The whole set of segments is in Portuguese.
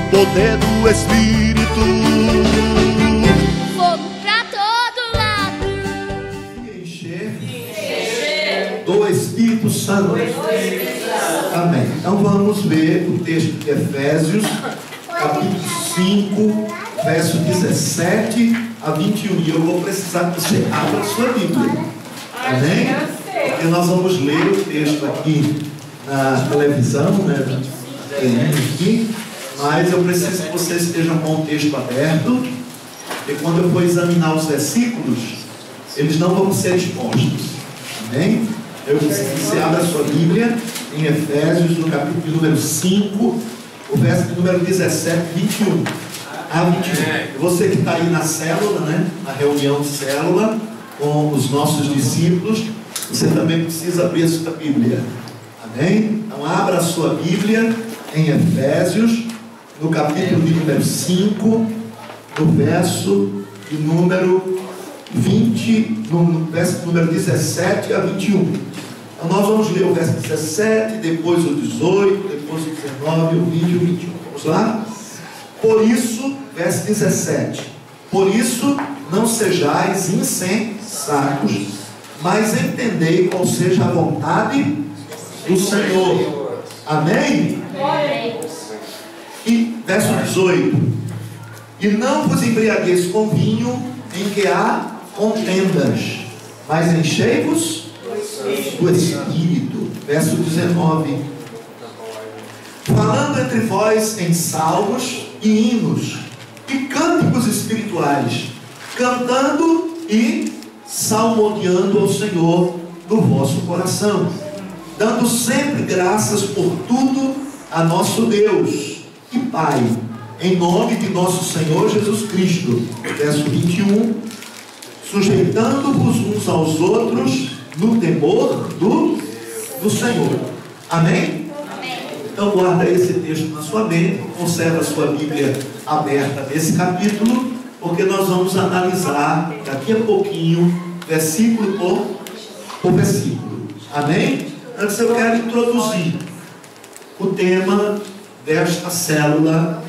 poder do Espírito. Fogo pra todo lado. Encher do Espírito Santo. Amém. Então vamos ver o texto de Efésios, capítulo 5, verso 17 a 21. E eu vou precisar que você abra a sua Bíblia. Amém? Porque nós vamos ler o texto aqui na televisão, né? Aqui, mas eu preciso que você esteja com o texto aberto, e quando eu for examinar os versículos, eles não vão ser expostos. Amém? Eu preciso que você abra a sua Bíblia em Efésios, no capítulo número 5, o verso número 17 e 21. A 21. Você que está aí na célula, né? Na reunião de célula com os nossos discípulos, você também precisa abrir a sua Bíblia. Amém? Então abra a sua Bíblia em Efésios, no capítulo de número 5, no verso de número 20, no verso número 17 a 21. Então nós vamos ler o verso 17, depois o 18, depois o 19, o 20 e o 21. Vamos lá? Por isso, verso 17: por isso não sejais insensatos, mas entendei qual seja a vontade do Senhor. Amém? E verso 18: e não vos embriagueis com vinho em que há contendas, mas enchei-vos do Espírito. Verso 19: falando entre vós em salmos e hinos e cânticos espirituais, cantando e salmodiando ao Senhor no vosso coração, dando sempre graças por tudo a nosso Deus e Pai, em nome de nosso Senhor Jesus Cristo. Verso 21: sujeitando-vos uns aos outros no temor do Senhor. Amém? Então guarda esse texto na sua mente, conserva a sua Bíblia aberta nesse capítulo, porque nós vamos analisar daqui a pouquinho, versículo por versículo. Amém? Antes eu quero introduzir o tema desta célula,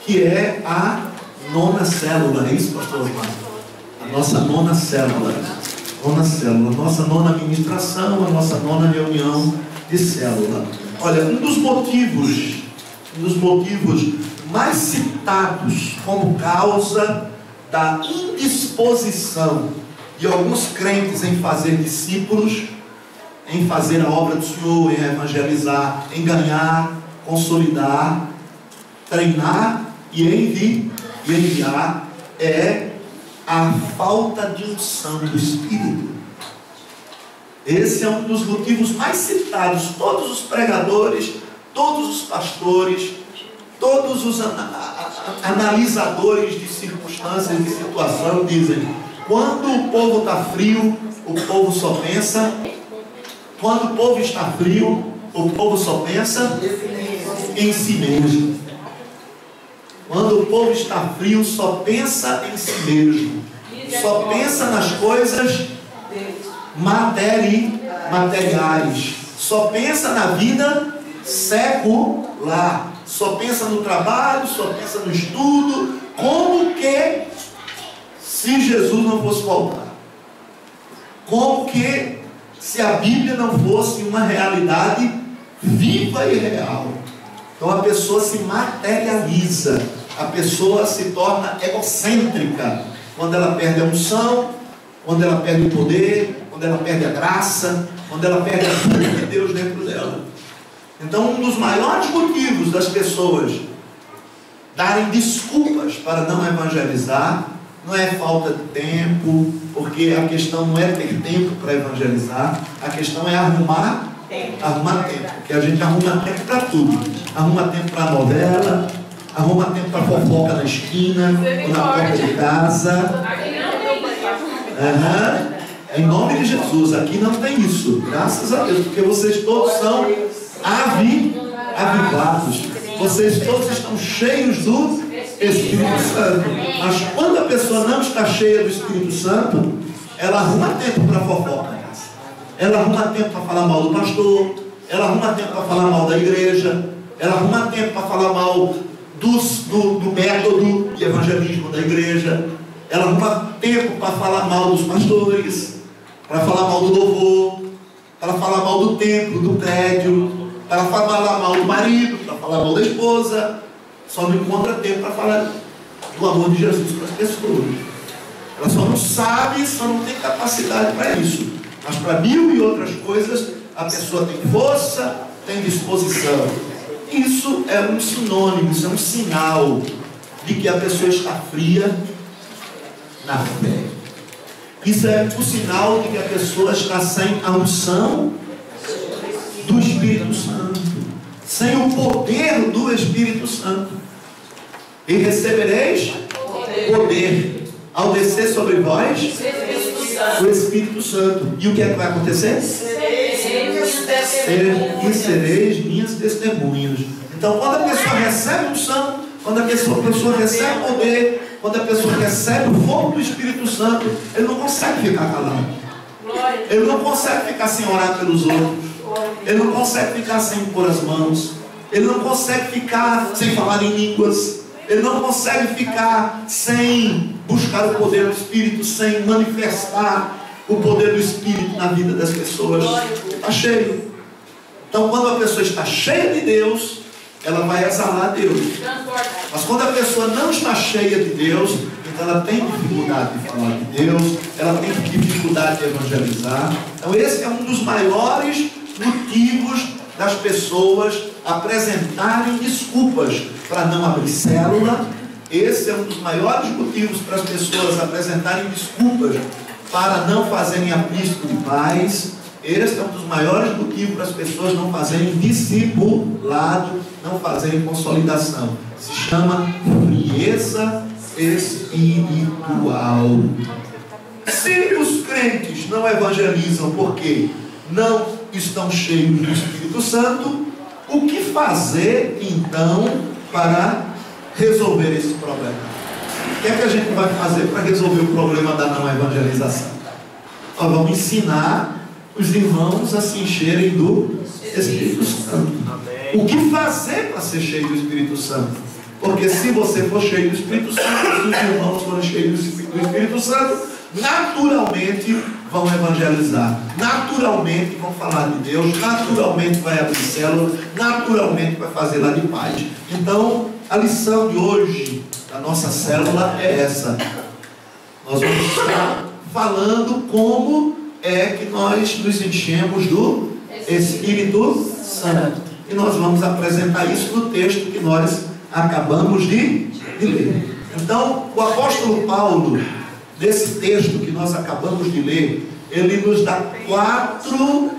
que é a nona célula. É isso, pastor Osmar? A nossa nona célula. Nossa nona ministração, a nossa nona reunião de célula. Olha, um dos motivos mais citados como causa da indisposição de alguns crentes em fazer discípulos, em fazer a obra do Senhor, em evangelizar, em ganhar, consolidar, treinar e enviar, é a falta de unção do Espírito. Esse é um dos motivos mais citados. Todos os pregadores, todos os pastores, todos os analisadores de circunstâncias, de situação, dizem: quando o povo está frio, o povo só pensa. Quando o povo está frio, o povo só pensa em si mesmo. Quando o povo está frio, só pensa em si mesmo. Só pensa nas coisas materiais. Só pensa na vida secular. Só pensa no trabalho, só pensa no estudo. Como que se Jesus não fosse voltar? Como que se a Bíblia não fosse uma realidade viva e real? Então a pessoa se materializa, a pessoa se torna egocêntrica quando ela perde a unção, quando ela perde o poder, quando ela perde a graça, quando ela perde a vida de Deus dentro dela. Então um dos maiores motivos das pessoas darem desculpas para não evangelizar não é falta de tempo, porque a questão não é ter tempo para evangelizar, a questão é arrumar tempo, porque a gente arruma tempo para tudo. Arruma tempo para novela, arruma tempo para fofoca na esquina, ou na porta de casa. Em nome de Jesus, aqui não tem isso, graças a Deus, porque vocês todos são avivados, vocês todos estão cheios do Espírito Santo. Mas quando a pessoa não está cheia do Espírito Santo, ela arruma tempo para fofoca, ela arruma tempo para falar mal do pastor, ela arruma tempo para falar mal da igreja, ela arruma tempo para falar mal do método de evangelismo da igreja. Ela arruma tempo para falar mal dos pastores, para falar mal do louvor, para falar mal do templo, do prédio, para falar mal do marido, para falar mal da esposa. Só não encontra tempo para falar do amor de Jesus para as pessoas. Ela só não sabe, só não tem capacidade para isso. Mas para mil e outras coisas, a pessoa tem força, tem disposição. Isso é um sinônimo, isso é um sinal de que a pessoa está fria na fé. Isso é o sinal de que a pessoa está sem a unção do Espírito Santo, sem o poder do Espírito Santo. E recebereis poder ao descer sobre vós o Espírito Santo. E o que é que vai acontecer? Sereis minhas testemunhas. Então, quando a pessoa recebe unção, quando a pessoa recebe poder, quando a pessoa recebe o fogo do Espírito Santo, ele não consegue ficar calado. Ele não consegue ficar sem orar pelos outros. Ele não consegue ficar sem pôr as mãos. Ele não consegue ficar sem falar em línguas. Ele não consegue ficar sem buscar o poder do Espírito, sem manifestar o poder do Espírito na vida das pessoas. Está cheio. Então, quando a pessoa está cheia de Deus, ela vai exalar Deus. Mas quando a pessoa não está cheia de Deus, então ela tem dificuldade de falar de Deus, ela tem dificuldade de evangelizar. Então esse é um dos maiores motivos das pessoas apresentarem desculpas para não abrir célula. Esse é um dos maiores motivos para as pessoas apresentarem desculpas para não fazerem aprisco de paz. Esse é um dos maiores motivos para as pessoas não fazerem discipulado, não fazerem consolidação. Se chama frieza espiritual. Se os crentes não evangelizam porque não estão cheios do Espírito Santo, o que fazer então para resolver esse problema? O que é que a gente vai fazer para resolver o problema da não evangelização? Nós vamos ensinar os irmãos a se encherem do Espírito Santo. O que fazer para ser cheio do Espírito Santo? Porque se você for cheio do Espírito Santo, se os irmãos forem cheios do Espírito Santo, naturalmente vão evangelizar, naturalmente vão falar de Deus, naturalmente vai abrir célula, naturalmente vai fazer lá de paz. Então, a lição de hoje da nossa célula é essa. Nós vamos estar falando como é que nós nos enchemos do Espírito Santo. E nós vamos apresentar isso no texto que nós acabamos de ler. Então, o apóstolo Paulo, nesse texto que nós acabamos de ler, ele nos dá quatro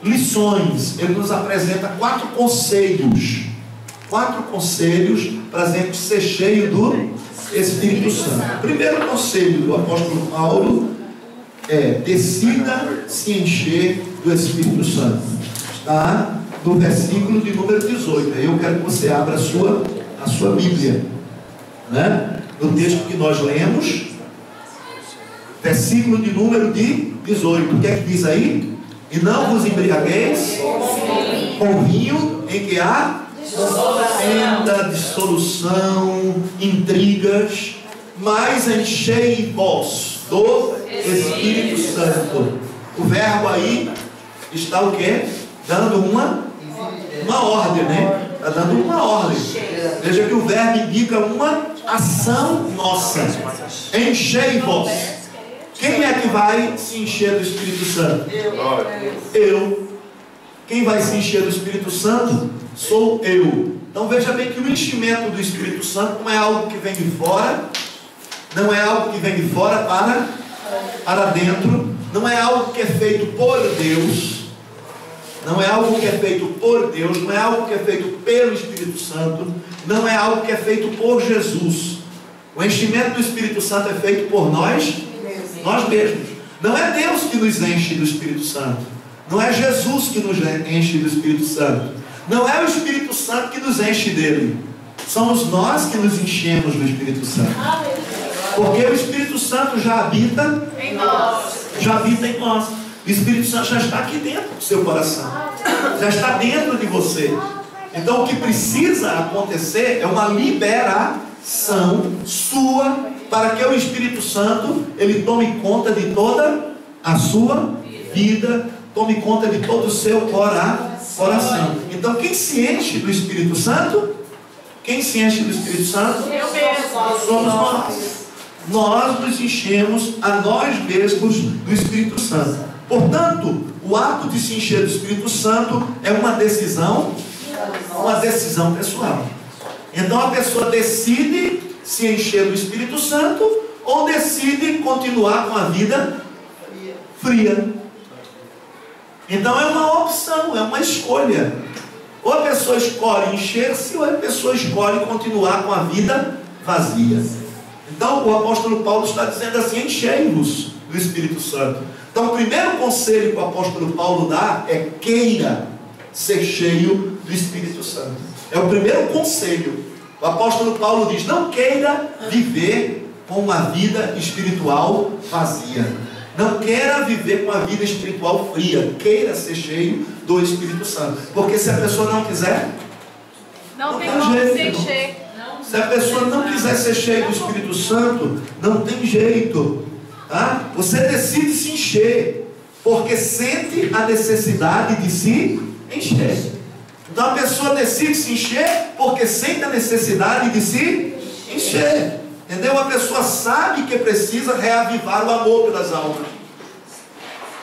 lições. Ele nos apresenta quatro conselhos para a gente ser cheio do Espírito Santo. O primeiro conselho do apóstolo Paulo é: decida se encher do Espírito Santo. Está no versículo de número 18. Aí eu quero que você abra a sua Bíblia, né? No texto que nós lemos, versículo de número de 18. O que é que diz aí? E não vos embriagueis com vinho em que há fenda, dissolução, intrigas, mas enchei-vos do Espírito Santo. O verbo aí está o quê? Dando uma ordem, né? Está dando uma ordem. Veja que o verbo indica uma ação nossa. Enchei-vos. Quem é que vai se encher do Espírito Santo? Eu. Quem vai se encher do Espírito Santo? Sou eu. Então veja bem que o enchimento do Espírito Santo não é algo que vem de fora, não é algo que vem de fora para dentro, não é algo que é feito por Deus, não é algo que é feito por Deus, não é algo que é feito pelo Espírito Santo, não é algo que é feito por Jesus. O enchimento do Espírito Santo é feito por nós mesmos. Não é Deus que nos enche do Espírito Santo, não é Jesus que nos enche do Espírito Santo, não é o Espírito Santo que nos enche dele, somos nós que nos enchemos do Espírito Santo, porque o Espírito Santo já habita em nós. O Espírito Santo já está aqui dentro do seu coração, já está dentro de você. Então o que precisa acontecer é uma liberação sua, para que o Espírito Santo, ele tome conta de toda a sua vida, tome conta de todo o seu coração. Então quem se enche do Espírito Santo? Quem se enche do Espírito Santo? Eu mesmo. Somos nós. Nós nos enchemos a nós mesmos do Espírito Santo. Portanto, o ato de se encher do Espírito Santo é uma decisão pessoal. Então a pessoa decide se encher do Espírito Santo ou decide continuar com a vida fria. Então é uma opção, é uma escolha. Ou a pessoa escolhe encher-se, ou a pessoa escolhe continuar com a vida vazia. Então o apóstolo Paulo está dizendo assim: enchei-vos do Espírito Santo. Então o primeiro conselho que o apóstolo Paulo dá é: queira ser cheio do Espírito Santo. É o primeiro conselho. O apóstolo Paulo diz: não queira viver com uma vida espiritual vazia. Não queira viver com a vida espiritual fria. Queira ser cheio do Espírito Santo. Porque se a pessoa não quiser, Não tem como se encher. se a pessoa não quiser ser cheia do Espírito Santo, não tem jeito, tá? Você decide se encher, porque sente a necessidade de se encher. Então a pessoa decide se encher, porque sente a necessidade de se encher. Entendeu? A pessoa sabe que precisa reavivar o amor pelas almas.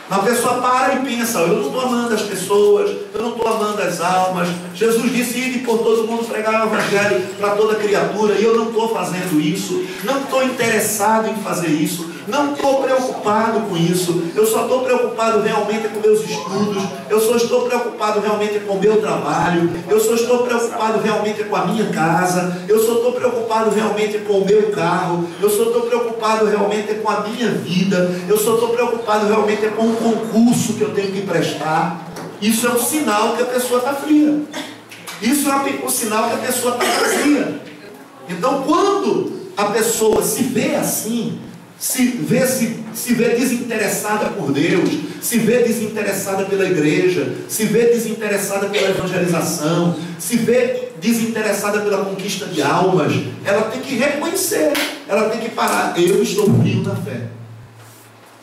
Uma pessoa para e pensa: eu não estou amando as pessoas, eu não estou amando as almas. Jesus disse: ide por todo mundo pregar o Evangelho para toda criatura, e eu não estou fazendo isso, não estou interessado em fazer isso, não estou preocupado com isso. Eu só estou preocupado realmente com meus estudos, eu só estou preocupado realmente com o meu trabalho, eu só estou preocupado realmente com a minha casa, eu só estou preocupado realmente com o meu carro, eu só estou preocupado realmente com a minha vida, eu só estou preocupado realmente com o concurso que eu tenho que prestar. Isso é um sinal que a pessoa está fria. Isso é um sinal que a pessoa está vazia. Então quando a pessoa se vê assim, se vê desinteressada por Deus, se vê desinteressada pela igreja, se vê desinteressada pela evangelização, se vê desinteressada pela conquista de almas, ela tem que reconhecer, ela tem que parar: eu estou frio na fé.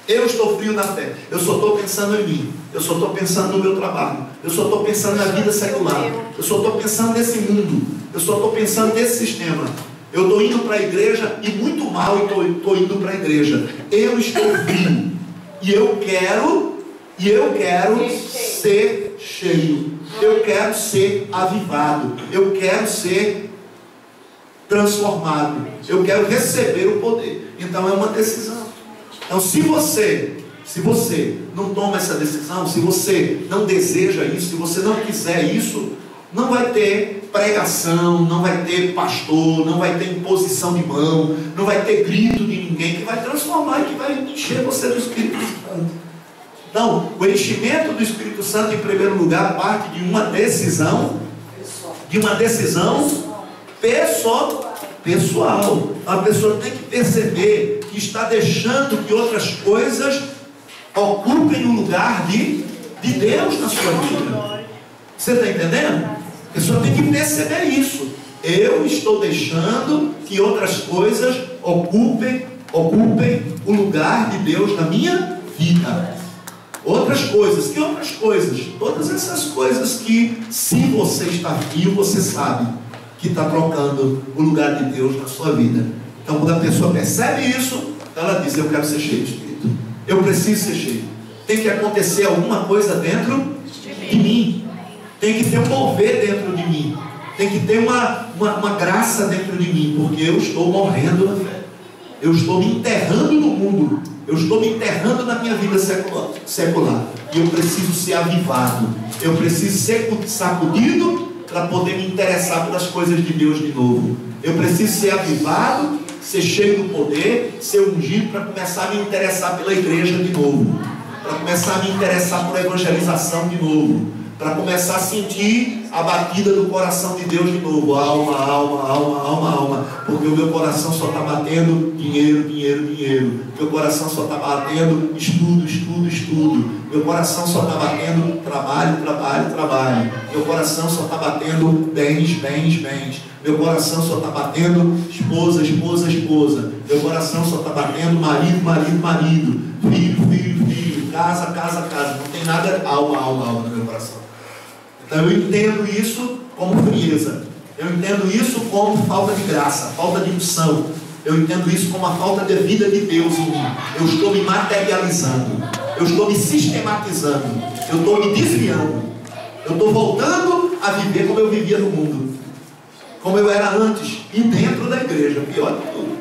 Eu estou frio na fé. Eu só estou pensando em mim. Eu só estou pensando no meu trabalho. Eu só estou pensando na vida secular. Eu só estou pensando nesse mundo. Eu só estou pensando nesse sistema. Eu estou indo para a igreja e muito mal estou indo para a igreja. Eu estou frio. E eu quero ser cheio. Eu quero ser avivado. Eu quero ser transformado. Eu quero receber o poder. Então é uma decisão. Então se você não toma essa decisão, se você não deseja isso, se você não quiser isso, não vai ter pregação, não vai ter pastor, não vai ter imposição de mão, não vai ter grito de ninguém que vai transformar e que vai encher você do Espírito Santo. Então, o enchimento do Espírito Santo, em primeiro lugar, parte de uma decisão pessoal. A pessoa tem que perceber que está deixando que outras coisas ocupem o lugar de Deus na sua vida. Você está entendendo? A pessoa tem que perceber isso. Eu estou deixando que outras coisas ocupem o lugar de Deus na minha vida. Outras coisas. Que outras coisas? Todas essas coisas que, se você está frio, você sabe que está trocando o lugar de Deus na sua vida. Então quando a pessoa percebe isso, ela diz: eu quero ser cheio de Espírito. Eu preciso ser cheio. Tem que acontecer alguma coisa dentro de mim. Tem que ter um mover dentro de mim. Tem que ter uma graça dentro de mim. Porque eu estou morrendo na fé. Eu estou me enterrando no mundo. Eu estou me enterrando na minha vida secular. E eu preciso ser avivado. Eu preciso ser sacudido para poder me interessar pelas coisas de Deus de novo. Eu preciso ser avivado, ser cheio do poder, ser ungido para começar a me interessar pela igreja de novo, para começar a me interessar por evangelização de novo, para começar a sentir a batida do coração de Deus de novo. Alma, alma, alma, alma, alma. Porque o meu coração só está batendo dinheiro, dinheiro, dinheiro. Meu coração só está batendo estudo, estudo, estudo. Meu coração só está batendo trabalho, trabalho, trabalho. Meu coração só está batendo bens, bens, bens. Meu coração só está batendo esposa, esposa, esposa. Meu coração só está batendo marido, marido, marido. Filho, filho, filho. Casa, casa, casa. Não tem nada alma, alma, alma no meu coração. Então eu entendo isso como frieza. Eu entendo isso como falta de graça, falta de unção. Eu entendo isso como a falta de vida de Deus em mim. Eu estou me materializando. Eu estou me sistematizando. Eu estou me desviando. Eu estou voltando a viver como eu vivia no mundo. Como eu era antes. E dentro da igreja. Pior de tudo.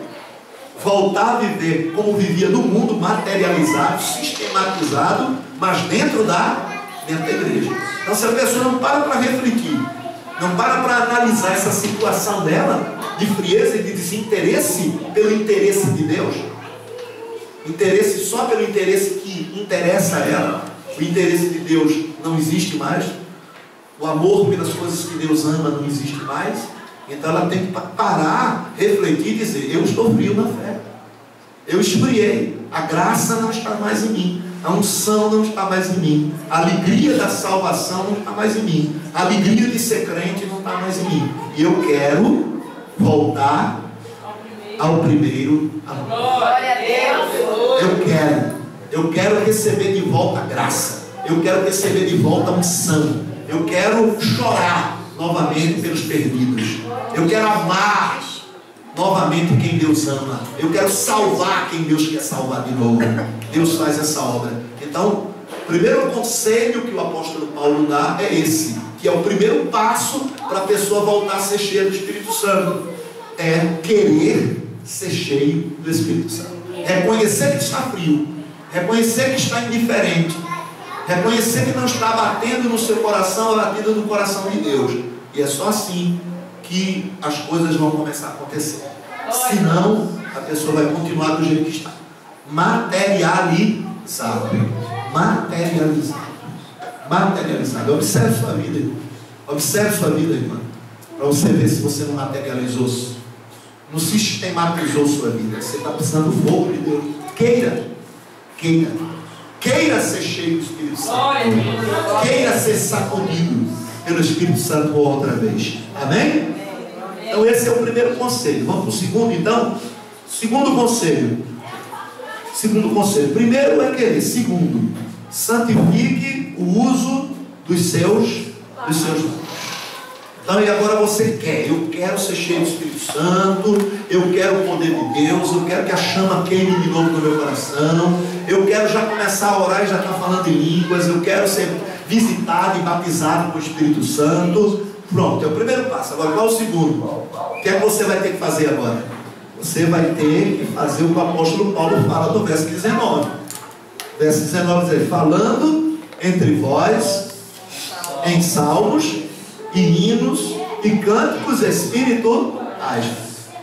Voltar a viver como vivia no mundo, materializado, sistematizado, mas dentro da igreja. Então, se a pessoa não para refletir, não para analisar essa situação dela, de frieza e de desinteresse pelo interesse de Deus, interesse só pelo interesse que interessa a ela, o interesse de Deus não existe mais, o amor pelas coisas que Deus ama não existe mais, então ela tem que parar, refletir e dizer: eu estou frio na fé, eu esfriei, a graça não está mais em mim, a unção não está mais em mim, a alegria da salvação não está mais em mim, a alegria de ser crente não está mais em mim, e eu quero voltar ao primeiro amor. Glória a Deus. Eu quero receber de volta a graça, eu quero receber de volta a unção, eu quero chorar novamente pelos perdidos, eu quero amar novamente quem Deus ama, eu quero salvar quem Deus quer salvar de novo. Deus faz essa obra. Então, o primeiro conselho que o apóstolo Paulo dá é esse, que é o primeiro passo para a pessoa voltar a ser cheia do Espírito Santo, é querer ser cheio do Espírito Santo, reconhecer que está frio, reconhecer que está indiferente, reconhecer que não está batendo no seu coração a batida do coração de Deus, e é só assim que as coisas vão começar a acontecer. Senão, a pessoa vai continuar do jeito que está, materializado. Observe sua vida, irmão. Observe sua vida, irmã, para você ver se você não materializou, não sistematizou sua vida. Você está precisando do fogo de Deus. Queira ser cheio do Espírito Santo, queira ser sacudido pelo Espírito Santo outra vez. Amém? Então esse é o primeiro conselho. Vamos para o segundo, então. Segundo conselho. Primeiro é querer. Segundo, santifique o uso dos seus dons. Então, e agora você quer? Eu quero ser cheio do Espírito Santo, eu quero o poder de Deus, eu quero que a chama queime de novo no meu coração, eu quero já começar a orar e já estar falando em línguas, eu quero ser visitado e batizado com o Espírito Santo. Pronto, é o primeiro passo. Agora, qual é o segundo? O que é que você vai ter que fazer agora? Você vai ter que fazer o que o apóstolo Paulo fala no verso 19. Verso 19 diz: falando entre vós em salmos e hinos e cânticos espirituais.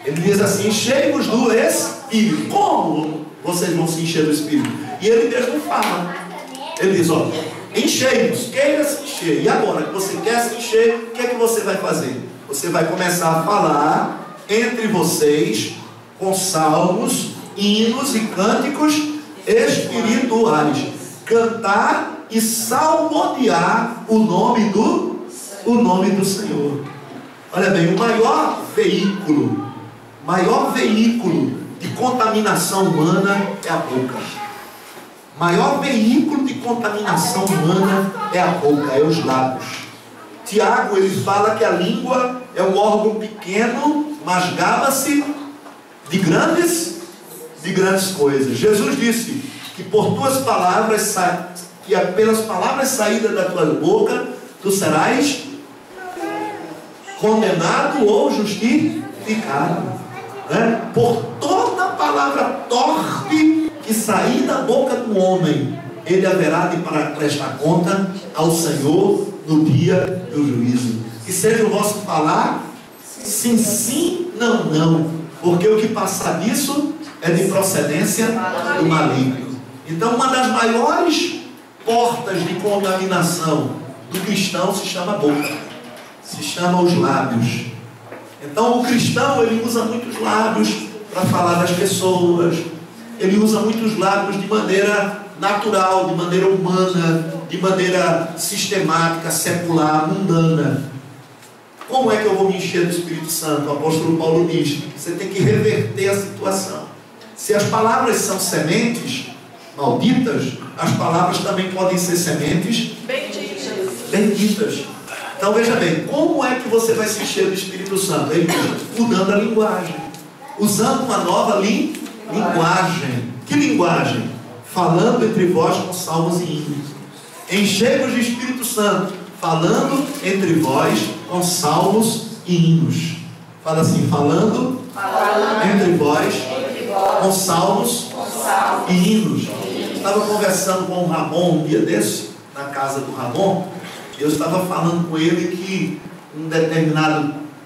Ele diz assim: enchei-vos do Espírito. Como vocês vão se encher do Espírito? E ele mesmo fala. Ele diz: ó, enchei-vos, queira se encher. E agora que você quer se encher, o que é que você vai fazer? Você vai começar a falar entre vocês com salmos, hinos e cânticos espirituais. Cantar e salmodiar o nome do Senhor. Olha bem, o maior veículo de contaminação humana é a boca. O maior veículo de contaminação humana é a boca, é os lábios. Tiago, ele fala que a língua é um órgão pequeno, mas gaba-se de grandes coisas. Jesus disse que por tuas palavras, que pelas palavras saídas da tua boca, tu serás condenado ou justificado, né? Por toda palavra torpe que sair da boca do homem, ele haverá de prestar conta ao Senhor no dia do juízo. Que seja o vosso falar sim, sim, não, não, porque o que passar disso é de procedência do maligno. Então, uma das maiores portas de contaminação do cristão se chama a boca, se chama os lábios. Então o cristão, ele usa muitos lábios para falar das pessoas, ele usa muitos lábios de maneira natural, de maneira humana, de maneira sistemática, secular, mundana. Como é que eu vou me encher do Espírito Santo? O apóstolo Paulo diz: você tem que reverter a situação. Se as palavras são sementes malditas, as palavras também podem ser sementes benditas. Então veja bem, como é que você vai se encher do Espírito Santo? Ele diz: mudando a linguagem, usando uma nova linguagem. Que linguagem? Falando entre vós com salmos e hinos. Enchei-vos do Espírito Santo, falando entre vós com salmos e hinos. Fala assim: falando entre vós com salmos e hinos. Estava conversando com o Ramon um dia desse, na casa do Ramon. Eu estava falando com ele que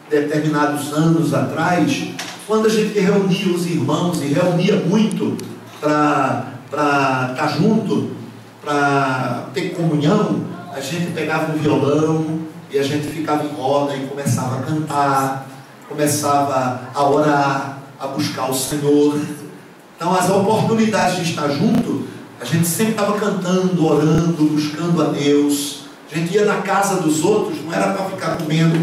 determinados anos atrás, quando a gente reunia os irmãos e reunia muito para estar junto, para ter comunhão, a gente pegava um violão e a gente ficava em roda e começava a cantar, começava a orar, a buscar o Senhor. Então as oportunidades de estar junto, a gente sempre estava cantando, orando, buscando a Deus. A gente ia na casa dos outros, não era para ficar comendo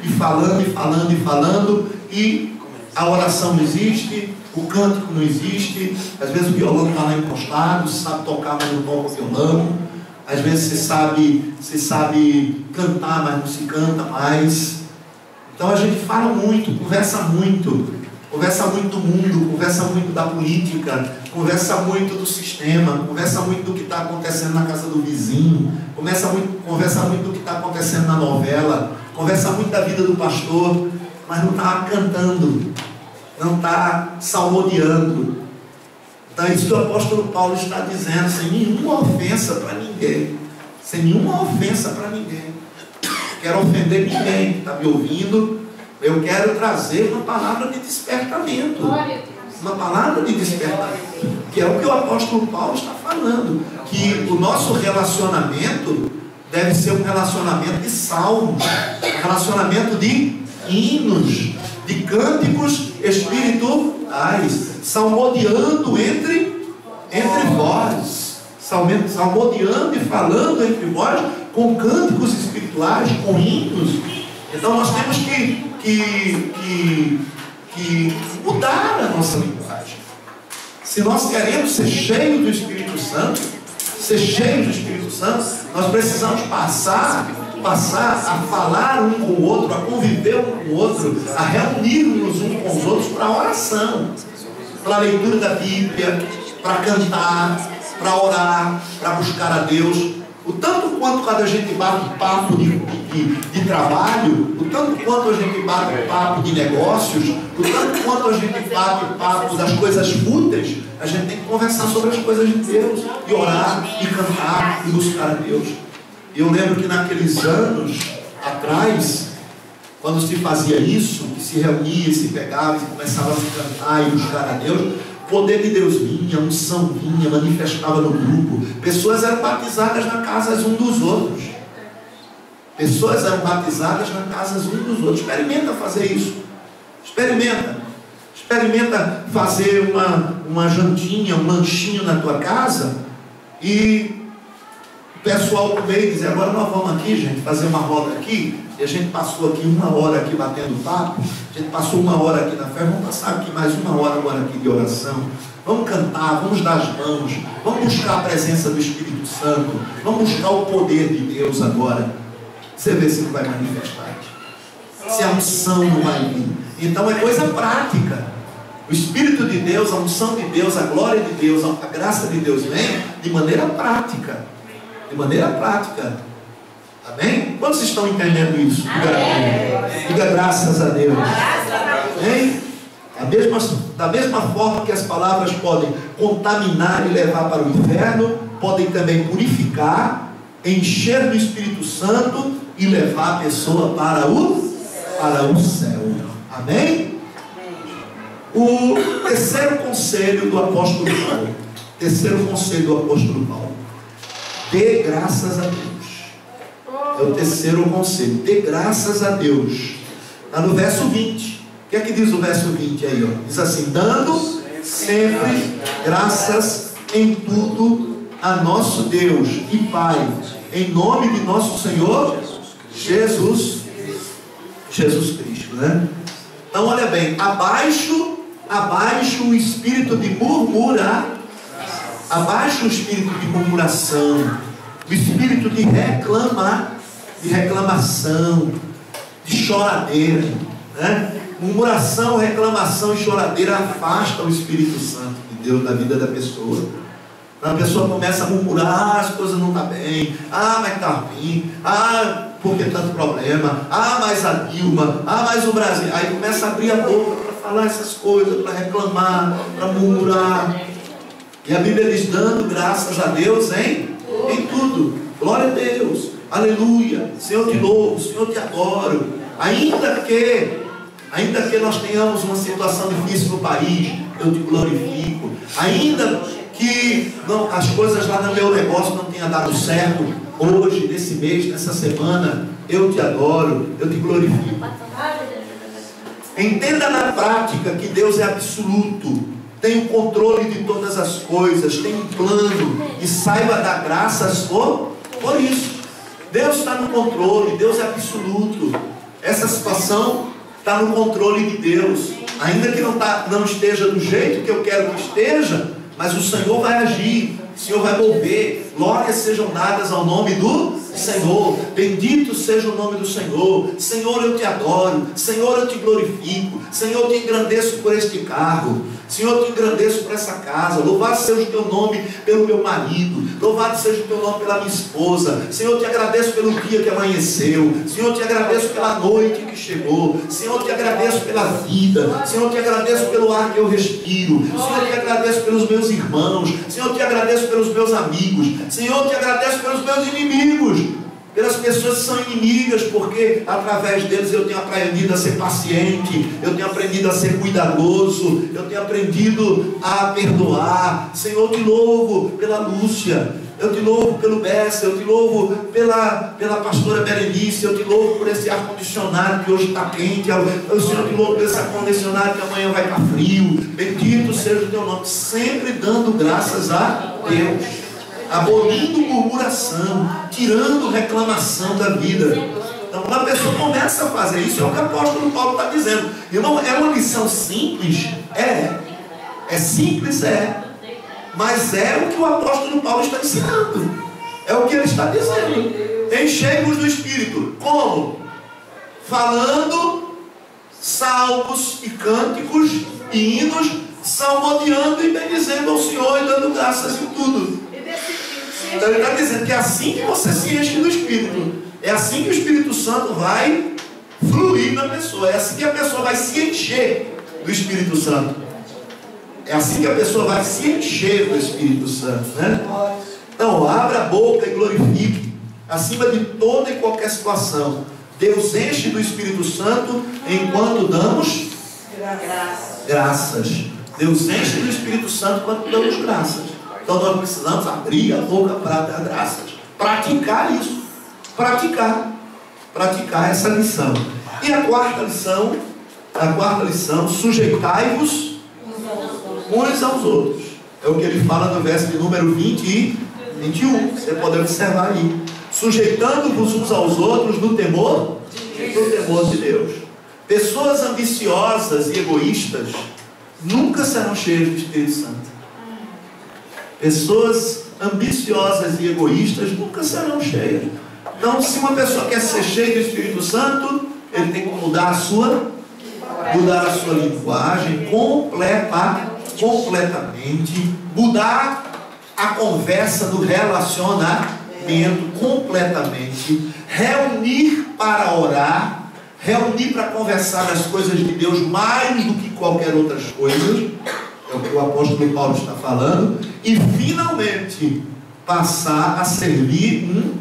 e falando, e a oração não existe, o cântico não existe. Às vezes o violão está lá encostado, você sabe tocar, mas não toca o violão. Às vezes você sabe cantar, mas não se canta mais. Então a gente fala muito, conversa muito do mundo, conversa muito da política, conversa muito do sistema, conversa muito do que está acontecendo na casa do vizinho, conversa muito do que está acontecendo na novela, conversa muito da vida do pastor, mas não está cantando, não está salmodiando. Então é isso que o apóstolo Paulo está dizendo, sem nenhuma ofensa para ninguém. Sem nenhuma ofensa para ninguém. Quero ofender ninguém que está me ouvindo. Eu quero trazer uma palavra de despertamento. Uma palavra de despertamento. Que é o que o apóstolo Paulo está falando. Que o nosso relacionamento deve ser um relacionamento de salmos, um relacionamento de hinos, de cânticos espirituais, salmodiando entre vós, salmodiando e falando entre vós com cânticos espirituais, com hinos. Então nós temos que mudar a nossa linguagem. Se nós queremos ser cheios do Espírito Santo, nós precisamos passar a falar um com o outro, a conviver um com o outro, a reunir-nos uns com os outros para a oração, para a leitura da Bíblia, para cantar, para orar, para buscar a Deus. O tanto quanto quando a gente bate papo de trabalho, o tanto quanto a gente bate papo de negócios, o tanto quanto a gente bate papo das coisas fúteis, a gente tem que conversar sobre as coisas de Deus, e orar, e cantar, e buscar a Deus. E eu lembro que naqueles anos atrás, quando se fazia isso, que se reunia, se pegava e começava a se cantar e buscar a Deus, o poder de Deus vinha, a unção vinha, manifestava no grupo. Pessoas eram batizadas na casa uns dos outros. Pessoas eram batizadas na casa uns dos outros. Experimenta fazer isso. Experimenta fazer uma jantinha, um lanchinho na tua casa e o pessoal comer e dizer: agora nós vamos aqui, gente, fazer uma roda aqui. E a gente passou aqui 1 hora aqui batendo papo, a gente passou 1 hora aqui na fé, vamos passar aqui mais 1 hora agora aqui de oração. Vamos cantar, vamos dar as mãos, vamos buscar a presença do Espírito Santo, vamos buscar o poder de Deus agora. Você vê se não vai manifestar, se a unção não vai vir. Então é coisa prática. O Espírito de Deus, a unção de Deus, a glória de Deus, a graça de Deus vem de maneira prática. De maneira prática. Amém? Quantos estão entendendo isso? Diga graças a Deus. Amém? Da mesma forma que as palavras podem contaminar e levar para o inferno, podem também purificar, encher do Espírito Santo e levar a pessoa para o céu. Amém? O terceiro conselho do apóstolo Paulo. Dê graças a Deus. É o terceiro conselho. Dê graças a Deus. Está no verso 20. O que é que diz o verso 20 aí? Ó? Diz assim: dando sempre graças em tudo a nosso Deus e Pai, em nome de nosso Senhor Jesus Cristo, né? Então olha bem, abaixo o espírito de murmurar, abaixo o espírito de murmuração, o espírito de reclamação, de choradeira, né? Murmuração, reclamação e choradeira afasta o Espírito Santo de Deus da vida da pessoa. A pessoa começa a murmurar: as coisas não estão bem, mas está ruim, por que tanto problema, mais a Dilma, mais o Brasil. Aí começa a abrir a boca para falar essas coisas, para reclamar, para murmurar. E a Bíblia diz: dando graças a Deus em tudo. Glória a Deus, aleluia, Senhor te louvo, Senhor te adoro. Ainda que nós tenhamos uma situação difícil no país, eu te glorifico. Ainda que as coisas lá no meu negócio não tenham dado certo, hoje, nesse mês, nessa semana, eu te adoro, eu te glorifico. Entenda na prática que Deus é absoluto, tem o controle de todas as coisas, tem um plano, e saiba dar graças por isso. Deus está no controle, Deus é absoluto. Essa situação está no controle de Deus, ainda que não esteja do jeito que eu quero que esteja, mas o Senhor vai agir, o Senhor vai mover. Glórias sejam dadas ao nome do Senhor, bendito seja o nome do Senhor. Senhor, eu te adoro, Senhor, eu te glorifico, Senhor, eu te engrandeço por este carro, Senhor, eu te engrandeço por essa casa. Louvado seja o teu nome pelo meu marido, louvado seja o teu nome pela minha esposa. Senhor, eu te agradeço pelo dia que amanheceu, Senhor, eu te agradeço pela noite que chegou, Senhor, eu te agradeço pela vida, Senhor, eu te agradeço pelo ar que eu respiro, Senhor, eu te agradeço pelos meus irmãos, Senhor, eu te agradeço pelos meus amigos, Senhor, eu te agradeço pelos meus inimigos, pelas pessoas que são inimigas, porque através deles eu tenho aprendido a ser paciente, eu tenho aprendido a ser cuidadoso, eu tenho aprendido a perdoar. Senhor, eu te louvo pela Lúcia, eu te louvo pelo Bessa, eu te louvo pela pastora Berenice, eu te louvo por esse ar-condicionado que hoje está quente, eu Senhor, te louvo por esse ar-condicionado que amanhã vai estar frio. Bendito seja o teu nome, sempre dando graças a Deus, abolindo murmuração, tirando reclamação da vida. Então, quando a pessoa começa a fazer isso, é o que o apóstolo Paulo está dizendo. Irmão, é uma lição simples? É simples, mas é o que o apóstolo Paulo está ensinando, é o que ele está dizendo. Enchei-vos do Espírito. Como? Falando salmos e cânticos e hinos, salmodiando e bendizendo ao Senhor e dando graças em tudo. Então ele está dizendo que é assim que você se enche do Espírito, é assim que o Espírito Santo vai fluir na pessoa, é assim que a pessoa vai se encher do Espírito Santo, é assim que a pessoa vai se encher do Espírito Santo, né? Então abra a boca e glorifique, acima de toda e qualquer situação. Deus enche do Espírito Santo enquanto damos graças. Deus enche do Espírito Santo quando damos graças. Então nós precisamos abrir a boca para dar graças, praticar isso, praticar essa lição. E a quarta lição, sujeitai-vos uns aos outros. É o que ele fala no verso de número 20 e 21. Você pode observar aí. Sujeitando-vos uns aos outros no temor de Deus. Pessoas ambiciosas e egoístas nunca serão cheias do Espírito Santo. Pessoas ambiciosas e egoístas nunca serão cheias. Então, se uma pessoa quer ser cheia do Espírito Santo, ele tem que mudar a sua linguagem completamente, mudar a conversa do relacionamento completamente, reunir para orar, reunir para conversar das coisas de Deus mais do que qualquer outras coisas. É o que o apóstolo Paulo está falando. E finalmente passar a servir um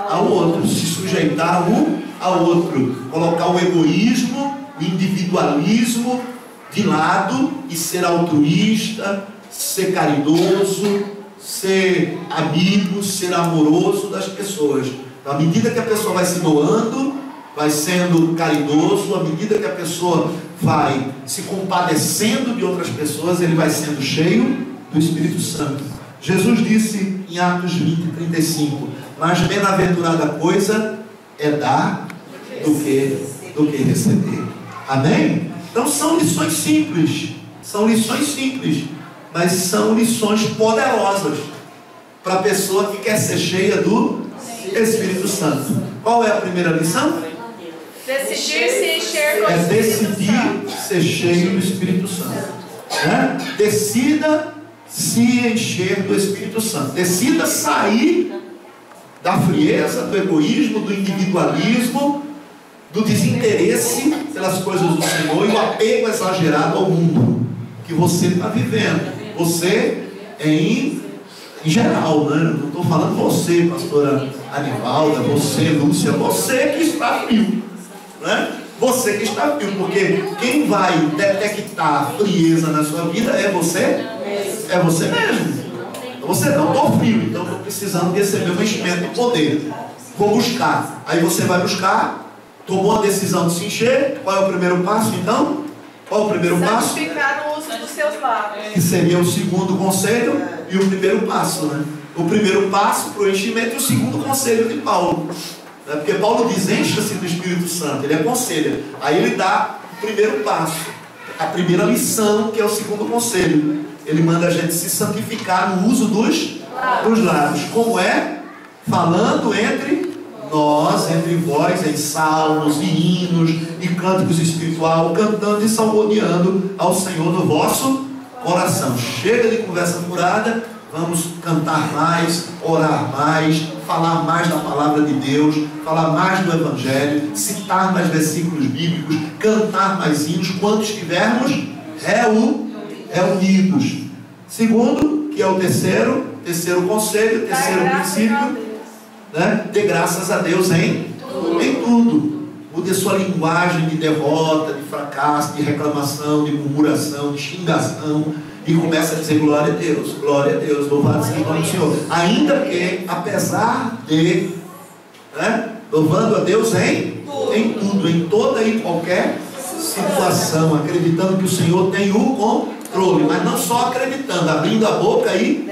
ao outro, se sujeitar um ao outro, colocar o egoísmo, o individualismo de lado e ser altruísta, ser caridoso, ser amigo, ser amoroso das pessoas. Então, à medida que a pessoa vai se doando, vai sendo caridoso, à medida que a pessoa vai se compadecendo de outras pessoas, ele vai sendo cheio do Espírito Santo. Jesus disse em Atos 20:35, mas bem-aventurada coisa é dar do que receber. Amém? Então são lições simples, mas são lições poderosas para a pessoa que quer ser cheia do Espírito Santo. Qual é a primeira lição? Decidir se encher com o Espírito decidir Santo. ser cheio do Espírito Santo. Né? Decida se encher do Espírito Santo. Decida sair da frieza, do egoísmo, do individualismo, do desinteresse pelas coisas do Senhor e o apego exagerado ao mundo que você está vivendo. Você em geral, né? Não estou falando você, pastora Anivalda, você, Lúcia, você que está frio, né? Você que está frio, porque quem vai detectar frieza na sua vida é você mesmo. Você não estou frio, então estou precisando receber um enchimento de poder. Vou buscar. Aí você vai buscar, tomou a decisão de se encher. Qual é o primeiro passo então? Qual é o primeiro passo? Santificar o uso dos seus lábios. Que seria o segundo conselho e o primeiro passo, né? O primeiro passo para o enchimento e o segundo conselho de Paulo, né? Porque Paulo diz, encha-se do Espírito Santo, ele aconselha. Aí ele dá o primeiro passo, a primeira lição, que é o segundo conselho. Ele manda a gente se santificar no uso dos lábios. Como é? Falando entre nós, entre vós, em salmos e hinos e cânticos espiritual, cantando e salmodiando ao Senhor no vosso coração. Chega de conversa furada, vamos cantar mais, orar mais, falar mais da palavra de Deus, falar mais do Evangelho, citar mais versículos bíblicos, cantar mais hinos, quando estivermos reunidos. Segundo, que é o terceiro conselho, terceiro princípio, né? Dê graças a Deus em tudo. Mude a sua linguagem de derrota, de fracasso, de reclamação, de murmuração, de xingação, e começa a dizer glória a Deus, louvado seja o nome do Senhor. Ainda que, apesar de, né? Louvando a Deus em tudo, em toda e qualquer situação, acreditando que o Senhor tem o controle, mas não só acreditando, abrindo a boca e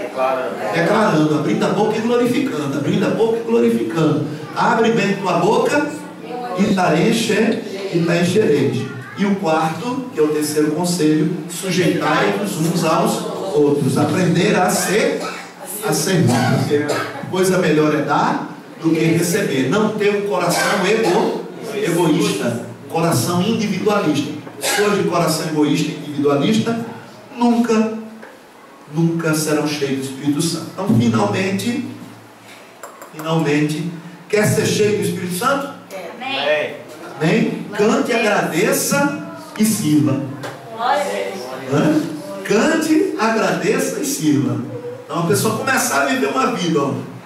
declarando, abrindo a boca e glorificando, abrindo a boca e glorificando. Abre bem tua boca e enchereis. E o quarto, que é o terceiro conselho, sujeitai-vos uns aos outros, aprender a servir, porque coisa melhor é dar do que receber. Não ter um coração egoísta, um coração individualista. Pessoas de coração egoísta e individualista nunca serão cheios do Espírito Santo. Então, finalmente, quer ser cheio do Espírito Santo? Amém? Cante, agradeça e sirva. Cante, agradeça e sirva. Então a pessoa começar a viver uma vida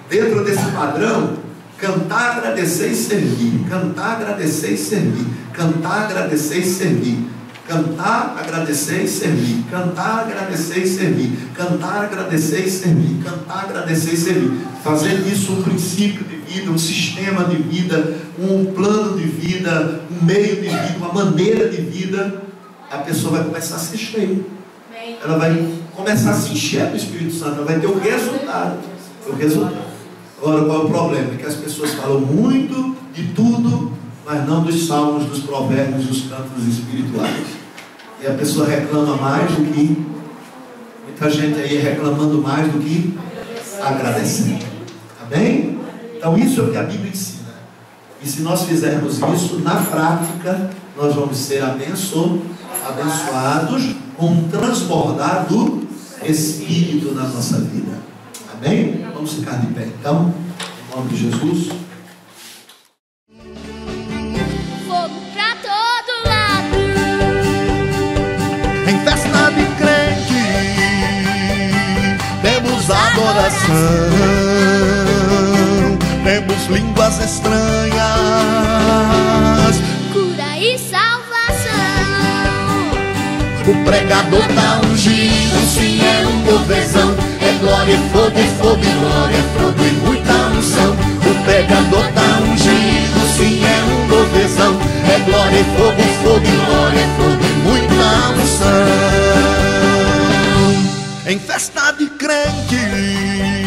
dentro desse padrão: cantar, agradecer e servir. Cantar, agradecer e servir. Cantar, agradecer e servir. Cantar, agradecer e servir. Cantar, agradecer e servir. Cantar, agradecer e servir. Cantar, agradecer e servir. Fazer disso um princípio de vida, um sistema de vida, um plano de vida, um meio de vida, uma maneira de vida. A pessoa vai começar a ser cheia. Ela vai começar a se encher do Espírito Santo. Ela vai ter o resultado. Agora, qual é o problema? É que as pessoas falam muito de tudo, mas não dos salmos, dos provérbios, dos cantos espirituais. E a pessoa reclama mais do que... Muita gente aí reclamando mais do que agradecendo. Amém? Então isso é o que a Bíblia ensina. E se nós fizermos isso na prática, nós vamos ser abençoados com um transbordar do Espírito na nossa vida. Amém? Vamos ficar de pé então, em nome de Jesus. Fogo pra todo lado. Em festa de crente temos adoração, temos línguas estranhas, Cura e salvação. o pregador tá ungido, sim, é um povezão, é glória e fogo, glória, fogo e muita unção. O pregador tá glória e fogo, fogo e glória e fogo e muita unção. Em festa de crente